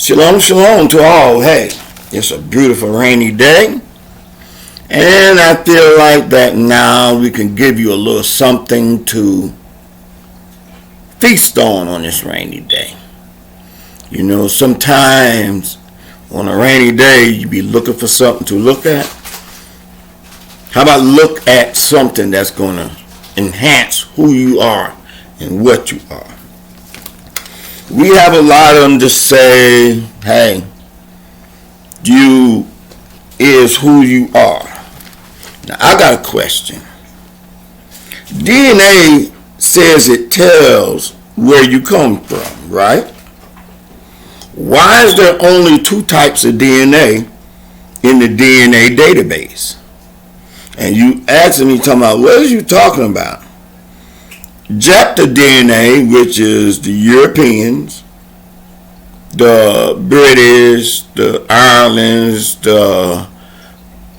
Shalom, shalom to all. Hey, it's a beautiful rainy day. And I feel like that now we can give you a little something to feast on this rainy day. You know, sometimes on a rainy day, you be looking for something to look at. How about look at something that's going to enhance who you are and what you are? We have a lot of them to say, hey, you is who you are. Now, I got a question. DNA says it tells where you come from, right? Why is there only two types of DNA in the DNA database? And you asking me, talking about, what are you talking about? Japta DNA, which is the Europeans, the British, the Irelands, the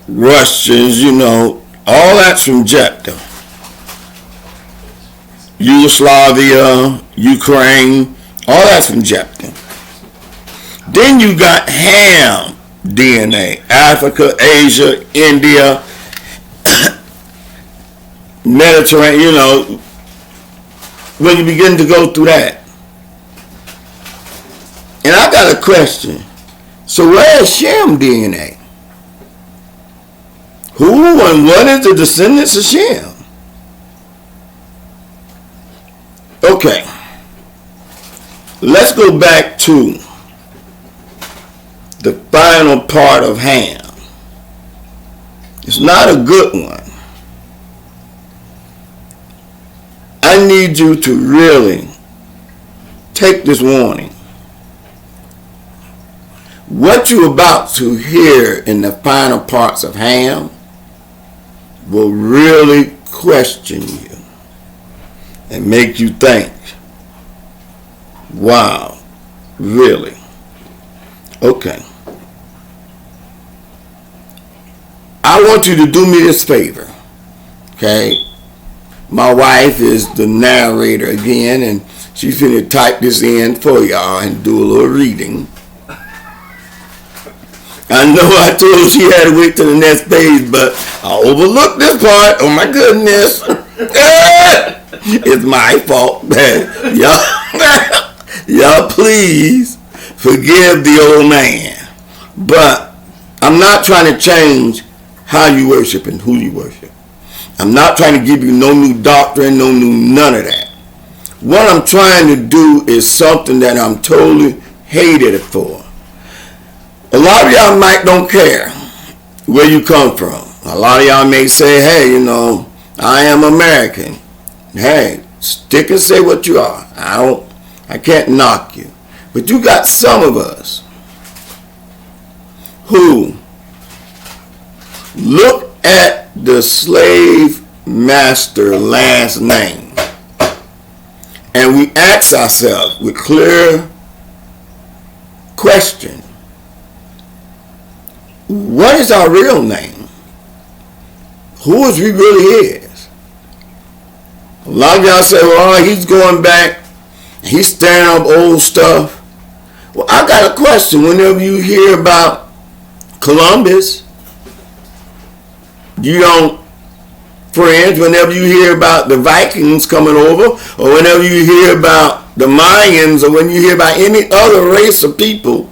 Russians, you know, all that's from Japta. Yugoslavia, Ukraine, all that's from Japta. Then you got Ham DNA, Africa, Asia, India, Mediterranean, you know, when you begin to go through that. And I got a question. So where is Shem DNA? Who and what is the descendants of Shem? Okay. Let's go back to the final part of Ham. It's not a good one. I need you to really take this warning. What you're about to hear in the final parts of Ham will really question you and make you think, wow, really? Okay. I want you to do me this favor, okay? My wife is the narrator again, and she's finna type this in for y'all and do a little reading. I know I told her she had to wait till the next page, but I overlooked this part. Oh my goodness. It's my fault. Y'all please forgive the old man. But I'm not trying to change how you worship and who you worship. I'm not trying to give you no new doctrine, no new none of that. What I'm trying to do is something that I'm totally hated for. A lot of y'all might don't care where you come from. A lot of y'all may say, hey, you know, I am American. Hey, stick and say what you are. I can't knock you. But you got some of us who look at the slave master last name and we ask ourselves with clear question, what is our real name? Who is we really is? A lot of y'all say, well, he's going back, he's stirring up old stuff. Well, I got a question. Whenever you hear about Columbus, you don't, friends, whenever you hear about the Vikings coming over, or whenever you hear about the Mayans, or when you hear about any other race of people,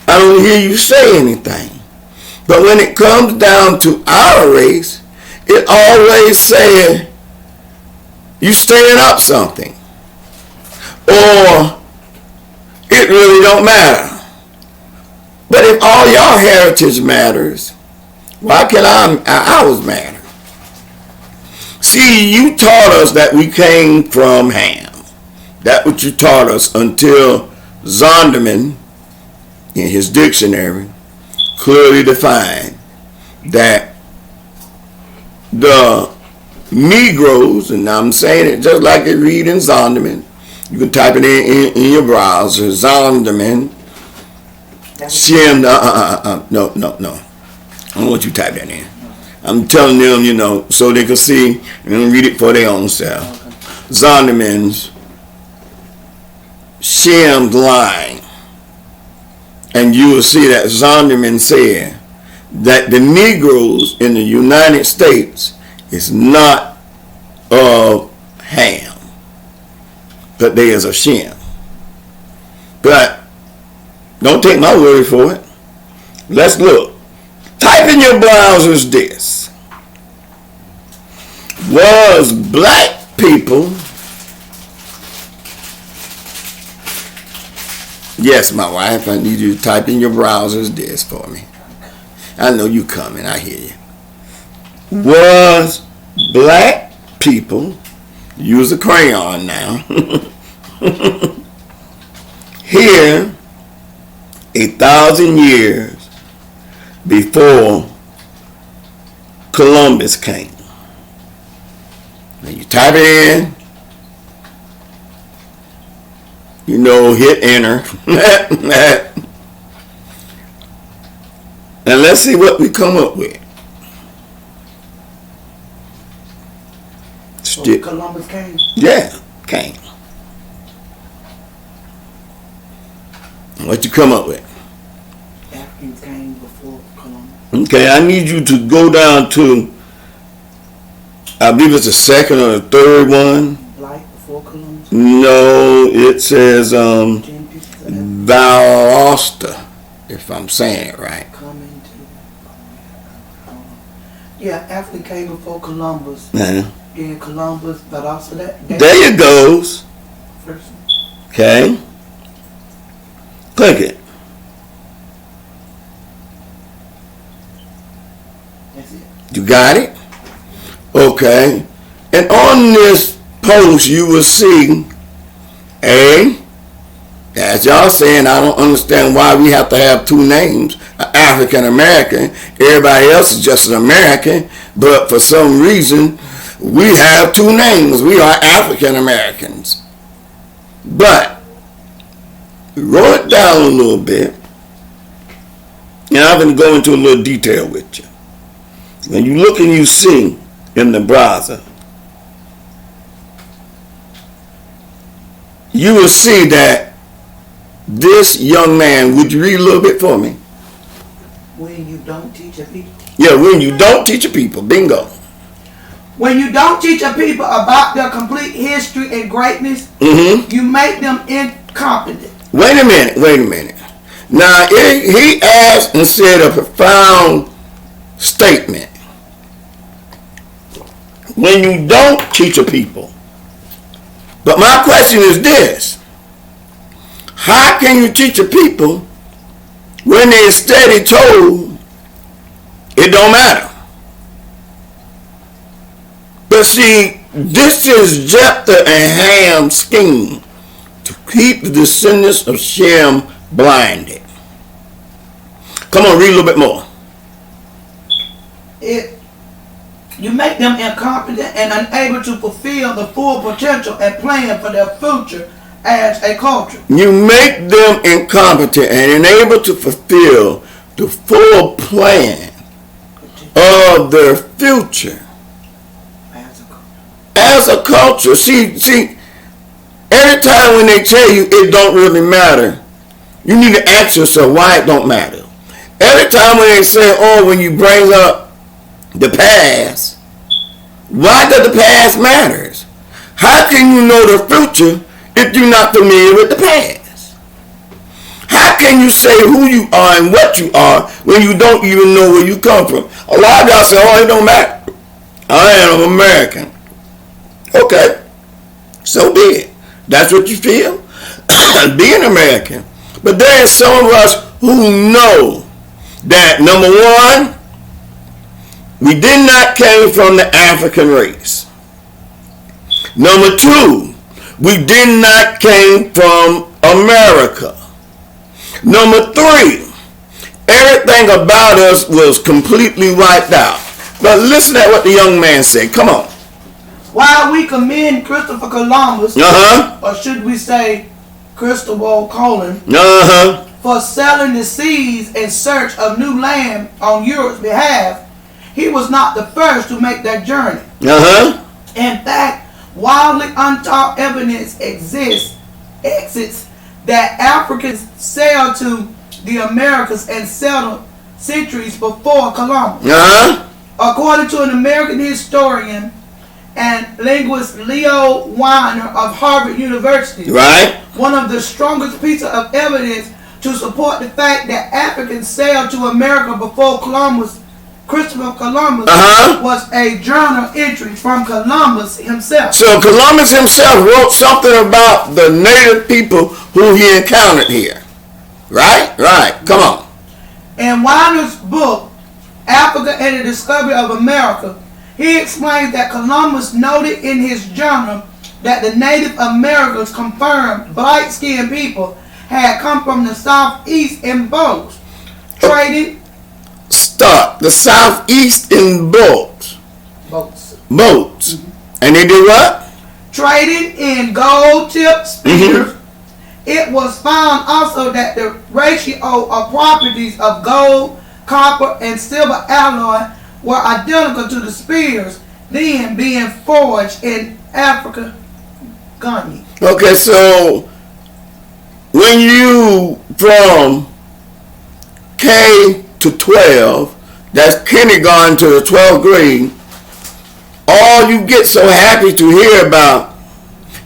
I don't hear you say anything. But when it comes down to our race, it always says you stirring up something. Or it really don't matter. But if all your heritage matters, why can ours matter? See, you taught us that we came from Ham. That's what you taught us until Zondervan, in his dictionary, clearly defined that the Negroes, and I'm saying it just like it read in Zondervan, you can type it in your browser, Zondervan, Shem, no. I don't want you to type that in. I'm telling them, you know, so they can see and read it for their own self. Zondervan's Shem's line And you will see that Zondervan said that the Negroes in the United States is not of Ham, but they is of Shem. But don't take my word for it. Let's look. Type in your browsers this. Was black people... Yes, my wife, I need you to type in your browsers this for me. I know you coming, I hear you. Was black people, use a crayon now, here 1,000 years before Columbus came? Now you type it in, you know, hit enter. And let's see what we come up with. Columbus came? Yeah, came. What you come up with? Africans came before Columbus. Okay, I need you to go down to, I believe it's the second or the third one. Black before Columbus? No, it says Valdosta, if I'm saying it right. Yeah, Africa came before Columbus. Uh-huh. Then Columbus, but also that there you goes. First one. Okay. Click it. That's it. You got it? Okay. And on this post, you will see as y'all saying, I don't understand why we have to have two names. African American. Everybody else is just an American. But for some reason, we have two names. We are African Americans. But we wrote it down a little bit. And I'm going to go into a little detail with you. When you look and you see in the browser, you will see that this young man, would you read a little bit for me? When you don't teach a people. Yeah, when you don't teach a people. Bingo. When you don't teach a people about their complete history and greatness, you make them incompetent. Wait a minute. Now, he asked and said a profound statement. When you don't teach a people. But my question is this. How can you teach a people when they're steady told it don't matter? But see, this is Jephthah and Ham's scheme to keep the descendants of Shem blinded. Come on, read a little bit more. You make them incompetent and unable to fulfill the full potential and plan for their future as a culture. You make them incompetent and unable to fulfill the full plan of their future as a culture. See, every time when they tell you it don't really matter, you need to ask yourself why it don't matter. Every time when they say, when you bring up the past, why does the past matters? How can you know the future if you're not familiar with the past? How can you say who you are and what you are when you don't even know where you come from? A lot of y'all say, it don't matter. I am American. Okay, so be it. That's what you feel? Be an American. But there are some of us who know that, number one, we did not came from the African race. Number two, we did not came from America. Number three, everything about us was completely wiped out. But listen to what the young man said. Come on. While we commend Christopher Columbus, or should we say Christopher Colon, for sailing the seas in search of new land on Europe's behalf, he was not the first to make that journey. In fact, wildly untaught evidence exists that Africans sailed to the Americas and settled centuries before Columbus. Uh-huh. According to an American historian and linguist Leo Weiner of Harvard University, right, one of the strongest pieces of evidence to support the fact that Africans sailed to America before Christopher Columbus, was a journal entry from Columbus himself. So Columbus himself wrote something about the native people who he encountered here. Right? Right. Come on. In Weiner's book, Africa and the Discovery of America, he explains that Columbus noted in his journal that the Native Americans confirmed light-skinned people had come from the southeast in boats, trading. Start the southeast in boats. Boats. Mm-hmm. And they did what? Trading in gold-tipped spears. Mm-hmm. It was found also that the ratio of properties of gold, copper, and silver alloy were identical to the spears then being forged in Africa, Ghana. Okay, so when you from K to 12, that's kindergarten to the 12th grade, all you get so happy to hear about,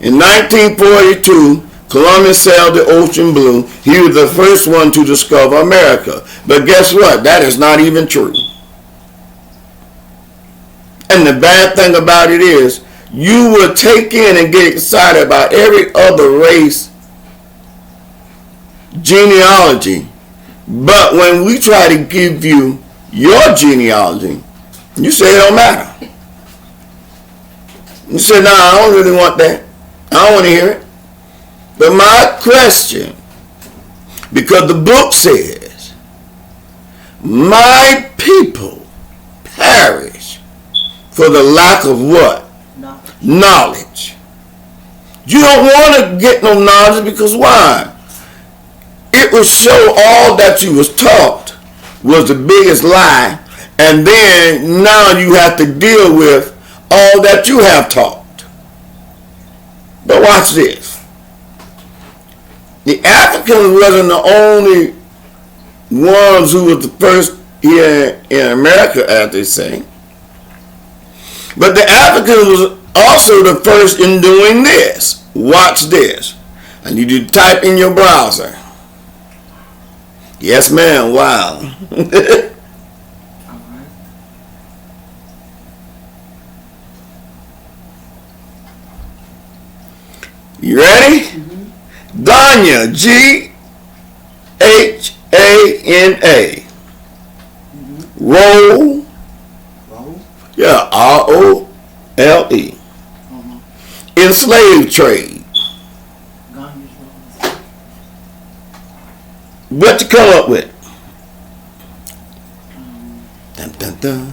in 1942, Columbus sailed the ocean blue. He was the first one to discover America. But guess what? That is not even true. And the bad thing about it is, you will take in and get excited about every other race genealogy. But when we try to give you your genealogy, you say it don't matter. You say, no, I don't really want that. I don't want to hear it. But my question, because the book says, my people perish for the lack of what? Knowledge. You don't want to get no knowledge because why? It will show all that you was taught was the biggest lie, and then now you have to deal with all that you have taught. But watch this. The Africans wasn't the only ones who was the first here in America, as they say. But the Africans was also the first in doing this. Watch this. I need you to type in your browser. Yes, ma'am. Wow. You ready? Mm-hmm. Ghana, G-H-A-N-A. Mm-hmm. Roll. Yeah, R-O-L-E. Mm-hmm. Enslaved trade. What you come up with? Dun, dun, dun.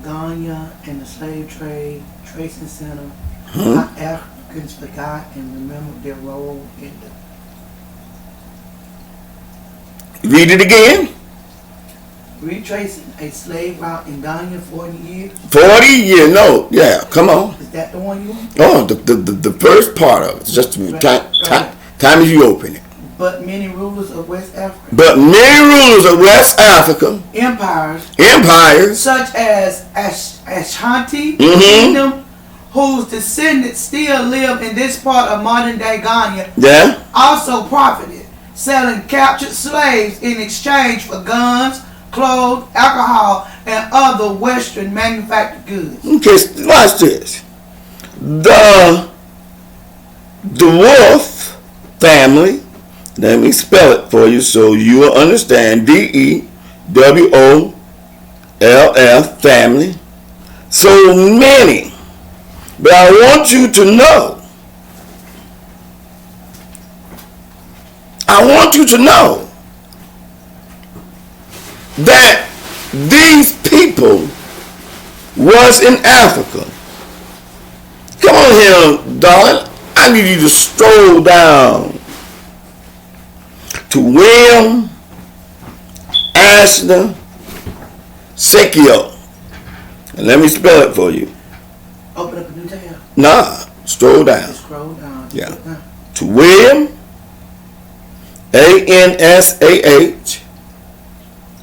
Ghana and the slave trade, tracing center. How Africans forgot and remembered their role in the. Read it again. Retracing a slave route in Ghana 40 years. 40 years? No, yeah, come on. Is that the one you want? Oh, the first part of it. It's just time as you open it. But many rulers of West Africa. Empires. Such as Ashanti Kingdom, whose descendants still live in this part of modern day Ghana. Yeah. Also profited, selling captured slaves in exchange for guns, clothes, alcohol, and other Western manufactured goods. Okay, watch this. The Wolf family. Let me spell it for you so you will understand. D-E-W-O-L-F, family. So many. But I want you to know. That these people was in Africa. Come on here, darling. I need you to stroll down to William Ashton Sekio. And let me spell it for you. Open up a new tab. Nah, stroll down. Scroll down. Yeah. To William, A A-N-S-A-H.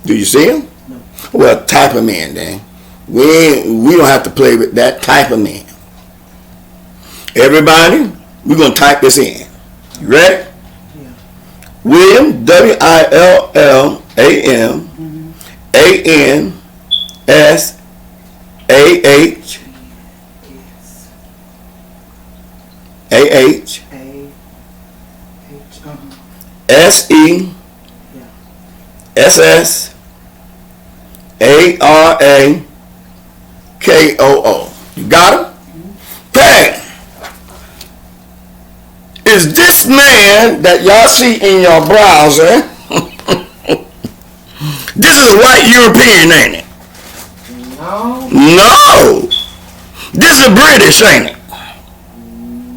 Do you see him? No. Well, type him in, then. We don't have to play with that. Type him in. Everybody, we're going to type this in. You ready? Yeah. William, W-I-L-L-A-M, A-N-S-A-H, A-H, S-E, S-S, A-R-A-K-O-O. You got him? Okay. Is this man that y'all see in your browser, this is a white European, ain't it? No. No. This is British, ain't it?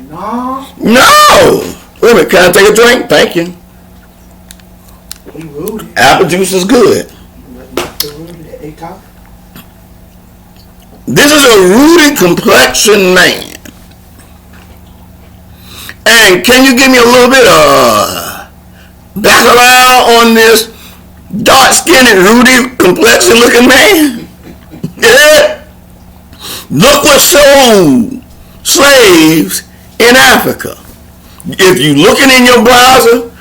No. No. Wait a minute, can I take a drink? Thank you. He rooted. Apple juice is good. This is a ruddy complexion man. And can you give me a little bit of background on this dark-skinned, ruddy complexion looking man? Yeah. Look what sold slaves in Africa. If you're looking in your browser,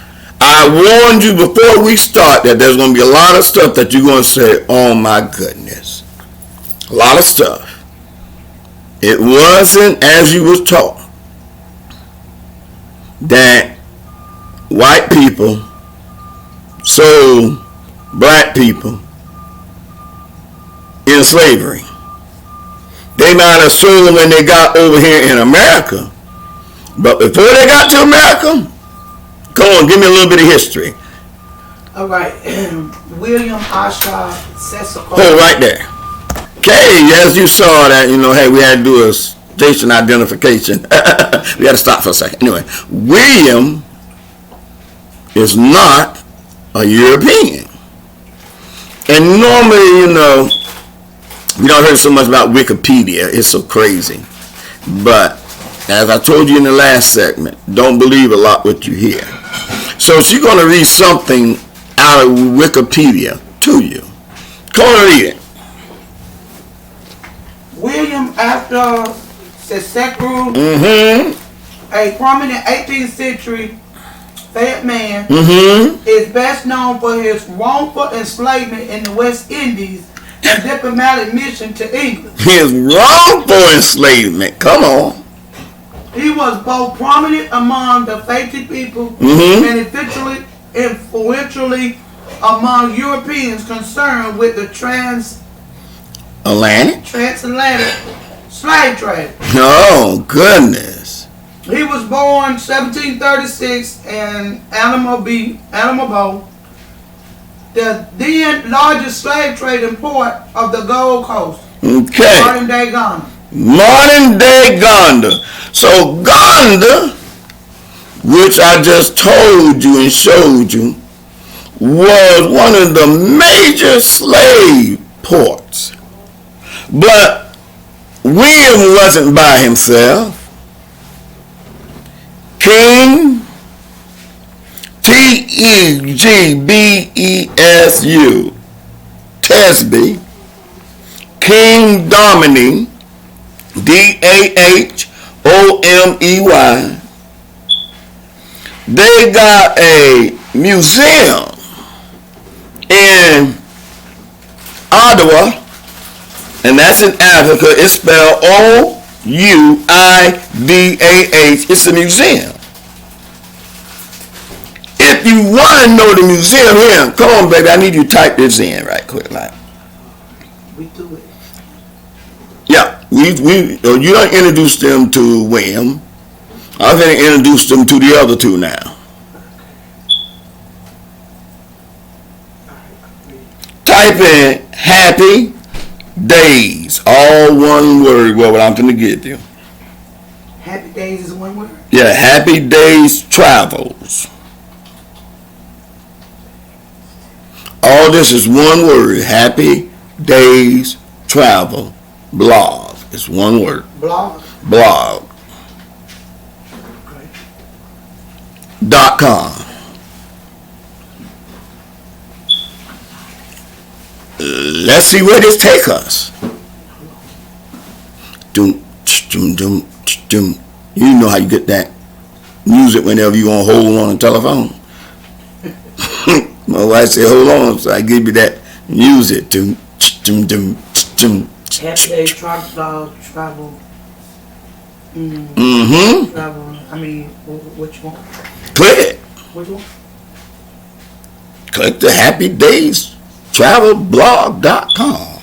I warned you before we start that there's going to be a lot of stuff that you're going to say, oh my goodness. A lot of stuff. It wasn't as you was taught that white people sold black people in slavery. They might have sold them when they got over here in America, but before they got to America, come on, give me a little bit of history. All right. William Oscar Cecil. Hold right there. Okay, as you saw that, hey, we had to do a station identification. We had to stop for a second. Anyway, William is not a European. And normally, we don't hear so much about Wikipedia. It's so crazy. But as I told you in the last segment, don't believe a lot what you hear. So she's going to read something out of Wikipedia to you. Come on and read it. William After Cecil, a prominent 18th century Fayette man, is best known for his wrongful enslavement in the West Indies and diplomatic mission to England. His wrongful enslavement. Come on. He was both prominent among the Fayette people and influentially among Europeans concerned with the transatlantic slave trade. Oh, goodness. He was born 1736 in Alamo, the then largest slave trading port of the Gold Coast. Okay. Modern day Ghana. Modern day Ghana. So Ghana, which I just told you and showed you, was one of the major slave ports. But William wasn't by himself. King T-E-G-B-E-S-U Tesby, King Domini, D-A-H-O-M-E-Y. They got a museum in Ottawa, and that's in Africa. It's spelled O-U-I-D-A-H. It's a museum. If you want to know the museum here, come on, baby, I need you to type this in right quick, like. We do it. Yeah, you don't introduce them to William. I'm going to introduce them to the other two now. Type in Happy Days, all one word. What I'm going to give you. Happy Days is one word? Yeah, Happy Days Travels. All this is one word. Happy Days Travel Blog. It's one word. Blog? Blog. Okay. .com. Let's see where this take us. Doom, doom, doom, doom. You know how you get that music whenever you on hold on a telephone. My wife said, hold on, so I give you that music. Doom, doom, doom, doom. Happy Days travel. Travel. I mean, what you want? Click it. What you want? Click the Happy Days travelblog.com.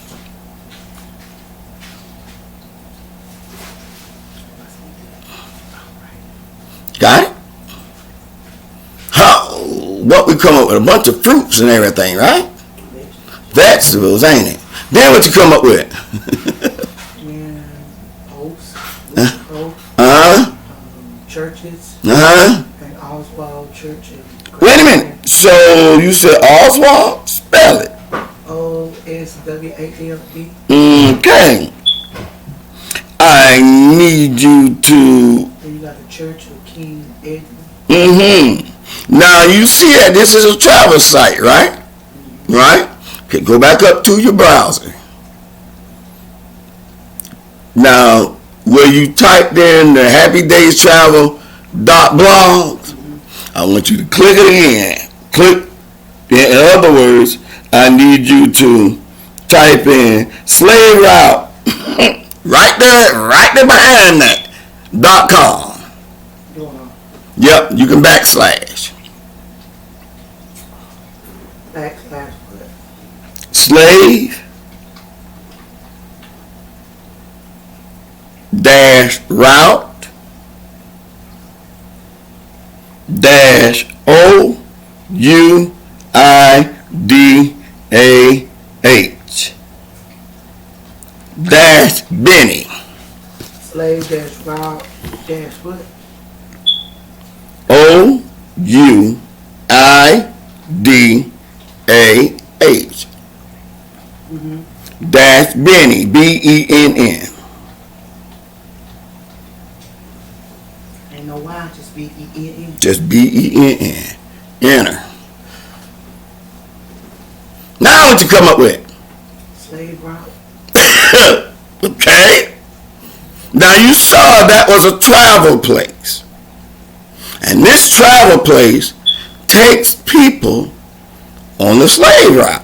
Got it? What we come up with? A bunch of fruits and everything, right? Vegetables, ain't it? Then what you come up with? Oats. Churches. And Oswald Church. Wait a minute. So you said Oswald? Spell it. OSWALD. Okay. I need you to. Then you got the Church of King Edward. Now you see that this is a travel site, right? Right? Okay, go back up to your browser. Now, where you typed in the Happy Days Travel.blog, I want you to click it again. Click. In other words, I need you to type in slave route right there behind that .com. Yep, you can backslash. Backslash what? Slave dash route dash OUIDAH dash Benny. Slave dash route dash what? OUIDAH dash Benny, BENN. Ain't no Y, just BENN. Just BENN. Enter. Now what you come up with? Slave route. Okay. Now you saw that was a travel place. And this travel place takes people on the slave route.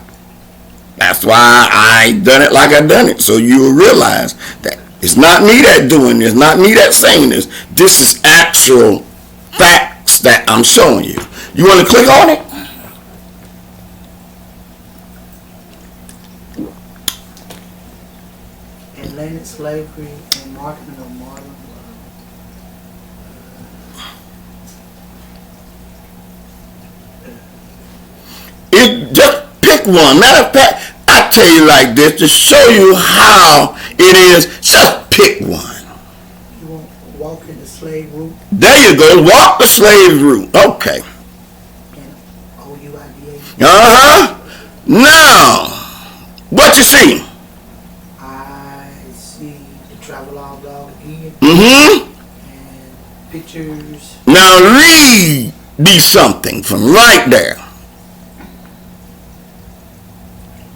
That's why I done it like I done it. So you'll realize that it's not me that doing this, not me that saying this. This is actual facts that I'm showing you. You want to click on it? Atlantic slavery and marketing of modern It just pick one. Matter of fact, I tell you like this to show you how it is. Just pick one. You want walking the slave route? There you go. Walk the slave route. Okay. And OUIDA. Now, what you see? I see the travel log again. And Pictures. now read me something from right there.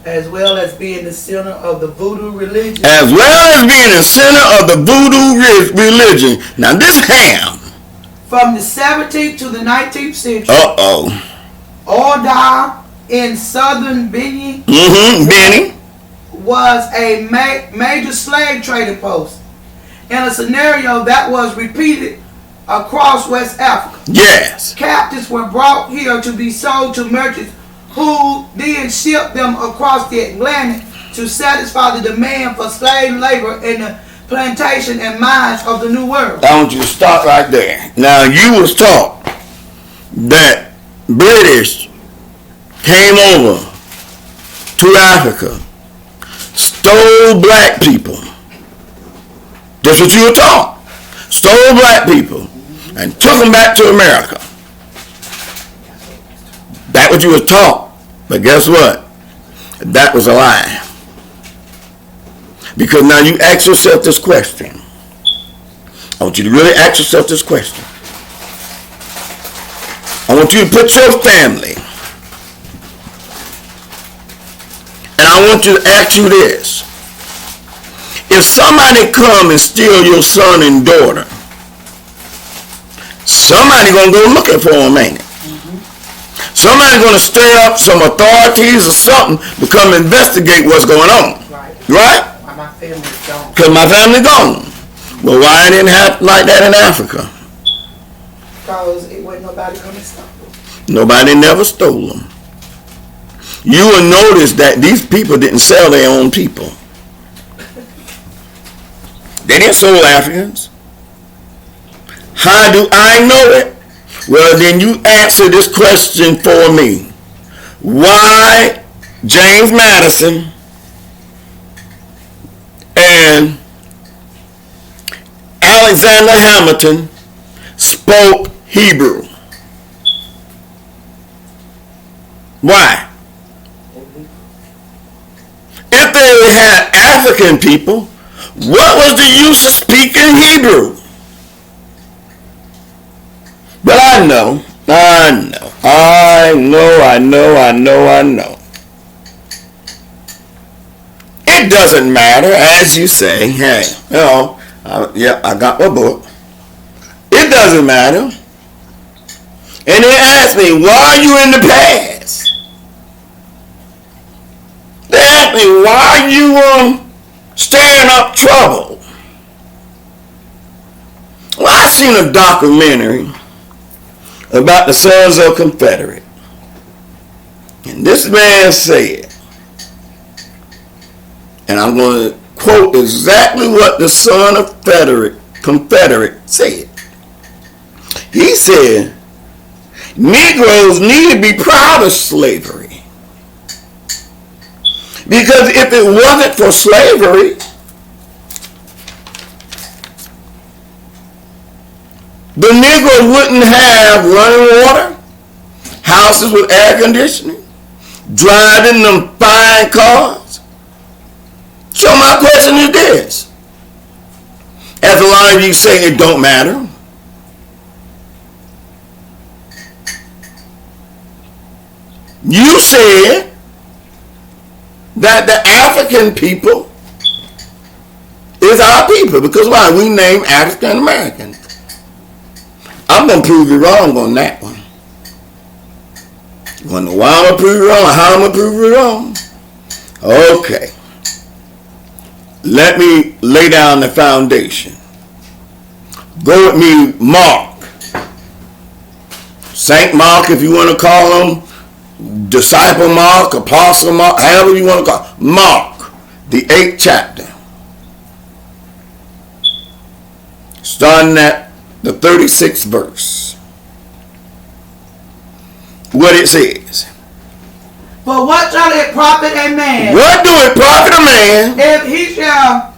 As well as being the center of the voodoo religion. As well as being the center of the voodoo religion. Now this ham. From the 17th to the 19th century. Orda in southern Benin. Benin. Was a major slave trading post. In a scenario that was repeated across West Africa. Yes. Captives were brought here to be sold to merchants who then shipped them across the Atlantic to satisfy the demand for slave labor in the plantation and mines of the New World. I want you to stop right there. Now you was taught that British came over to Africa, stole black people. That's what you were taught. Stole black people and took them back to America. That's what you were taught. But guess what? That was a lie. Because now you ask yourself this question. I want you to really ask yourself this question. I want you to put your family And I want you to ask you this. If somebody come and steal your son and daughter, somebody going to go looking for them, ain't it? Somebody's going to stir up some authorities or something to come investigate what's going on. Right? Why my family's gone. Because my family gone. Well, why it didn't happen like that in Africa? Because it wasn't nobody come and stop them. Nobody never stole them. You will notice that these people didn't sell their own people. They didn't sell Africans. How do I know it? Well, then you answer this question for me. Why James Madison and Alexander Hamilton spoke Hebrew? Why? If they had African people, what was the use of speaking Hebrew? But I know. It doesn't matter, as you say, hey, I got my book. It doesn't matter. And they ask me, why are you in the past? They ask me, why are you stirring up trouble? Well, I seen a documentary about the Sons of Confederate. And this man said, and I'm going to quote exactly what the Son of Confederate said. He said, Negroes need to be proud of slavery. Because if it wasn't for slavery, the Negroes wouldn't have running water, houses with air conditioning, driving them fine cars. So my question is this. As a lot of you say, it don't matter. You said that the African people is our people. Because why? We name African Americans. I'm going to prove you wrong on that one. You want to know why I'm going to prove you wrong? How I'm going to prove you wrong? Okay. Let me lay down the foundation. Go with me, Mark. Saint Mark, if you want to call him. Disciple Mark, Apostle Mark, however you want to call him. Mark, the 8th chapter. Starting at the 36th verse. What it says. For what shall it profit a man? What do it profit a man? If he shall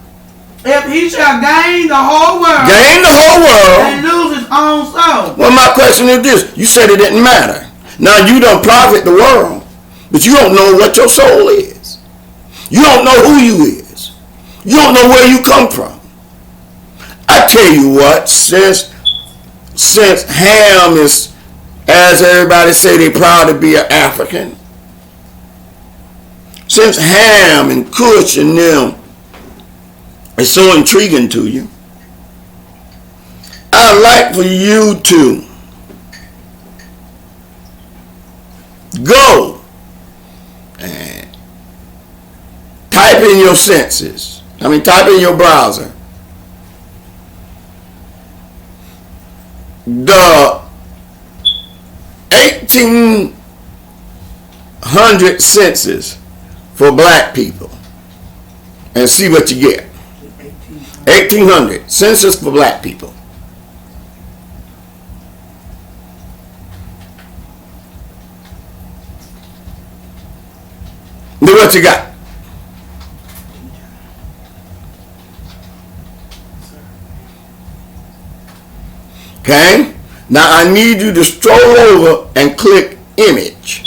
gain the whole world. Gain the whole world. And lose his own soul. Well, my question is this. You said it didn't matter. Now you don't profit the world. But you don't know what your soul is. You don't know who you is. You don't know where you come from. I tell you what, since Ham is, as everybody say, they proud to be an African. Since Ham and Cush and them is so intriguing to you, I'd like for you to go and type in your senses. Type in your browser. The 1800 census for black people and see what you get. 1800 census for black people. Look what you got. Okay? Now I need you to stroll over and click image.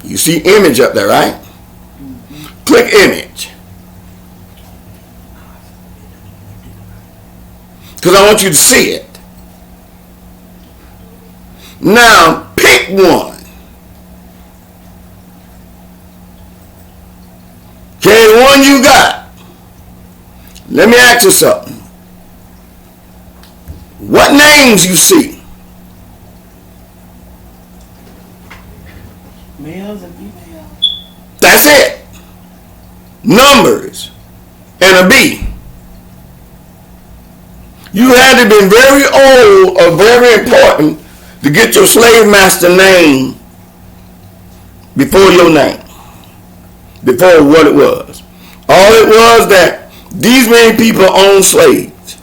You see image up there, right? Mm-hmm. Click image. Because I want you to see it. Now pick one. Let me ask you something. What names you see? Males and females. That's it. Numbers and a B. You had to be very old or very important to get your slave master name before your name. Before what it was. All it was that these many people owned slaves.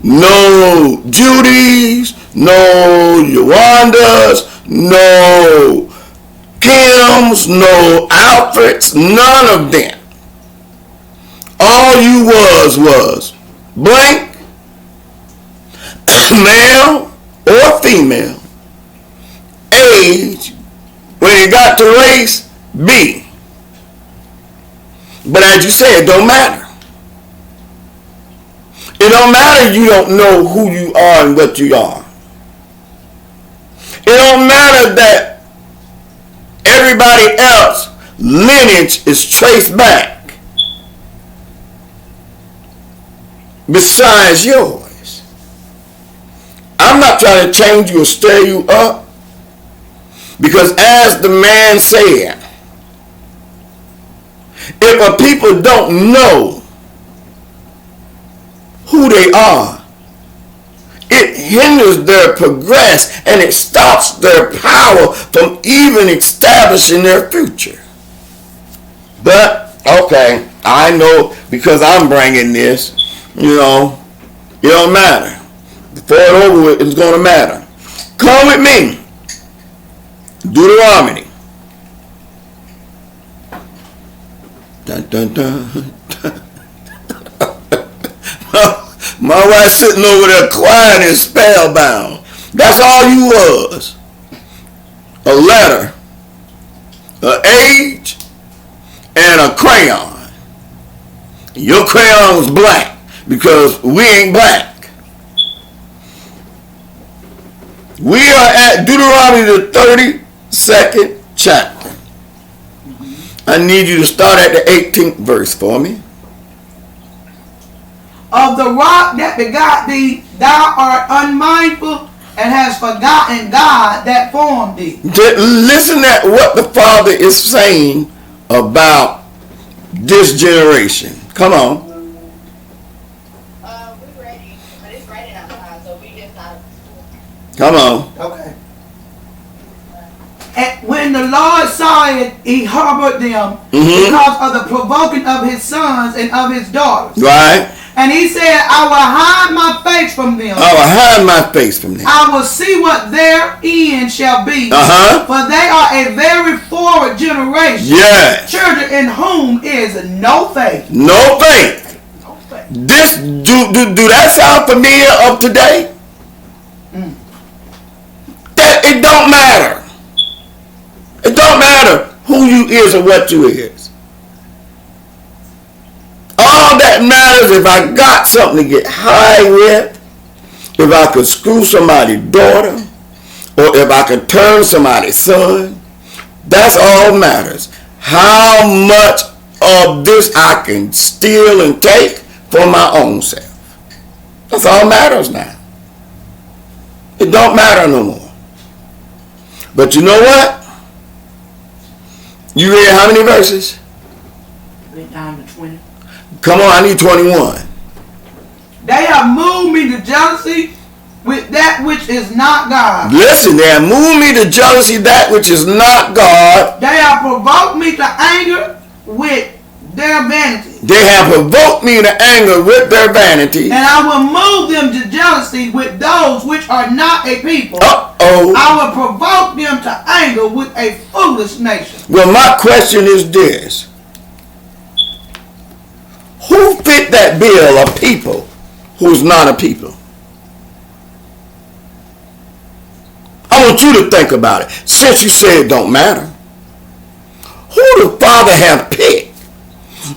No Judys, no Yowandas, no Kims, no Alfreds, none of them. All you was blank, male or female, age, when you got to race, B. But as you said, it don't matter. It don't matter you don't know who you are and what you are. It don't matter that everybody else lineage is traced back besides yours. I'm not trying to change you or stir you up, because as the man said, if a people don't know who they are, it hinders their progress and it stops their power from even establishing their future. But, okay, I know because I'm bringing this, it don't matter. Before it's over with, it's going to matter. Come with me. Deuteronomy. Dun, dun, dun. My wife sitting over there quiet and spellbound. That's all you was. A letter, an age, and a crayon. Your crayon was black because we ain't black. We are at Deuteronomy the 32nd chapter. I need you to start at the 18th verse for me. Of the rock that begot thee, thou art unmindful and hast forgotten God that formed thee. Listen at what the Father is saying about this generation. Come on. We're ready, but it's raining outside, so we just out of school. Come on. Okay. And when the Lord saw it, he harbored them because of the provoking of his sons and of his daughters. Right. And he said, I will hide my face from them. I will hide my face from them. I will see what their end shall be. For they are a very forward generation. Yes. Children in whom is no faith. No faith. No faith. This do that sound familiar of today? That it don't matter. It don't matter who you is or what you is. All that matters if I got something to get high with, if I could screw somebody's daughter, or if I could turn somebody's son. That's all matters. How much of this I can steal and take for my own self. That's all matters now. It don't matter no more. But you know what? You read how many verses? Went down to 20. Come on, I need 21. They have moved me to jealousy with that which is not God. Listen, they have moved me to jealousy that which is not God. They have provoked me to anger with their vanity. They have provoked me to anger with their vanity. And I will move them to jealousy with those which are not a people. Uh-oh. I will provoke them to anger with a foolish nation. Well, my question is this. Who fit that bill of people who's not a people? I want you to think about it. Since you say it don't matter. Who the Father have picked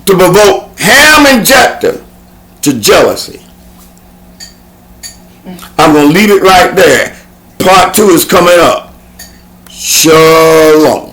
to provoke Ham and Jephthah to jealousy? I'm going to leave it right there. Part 2 is coming up. Shalom.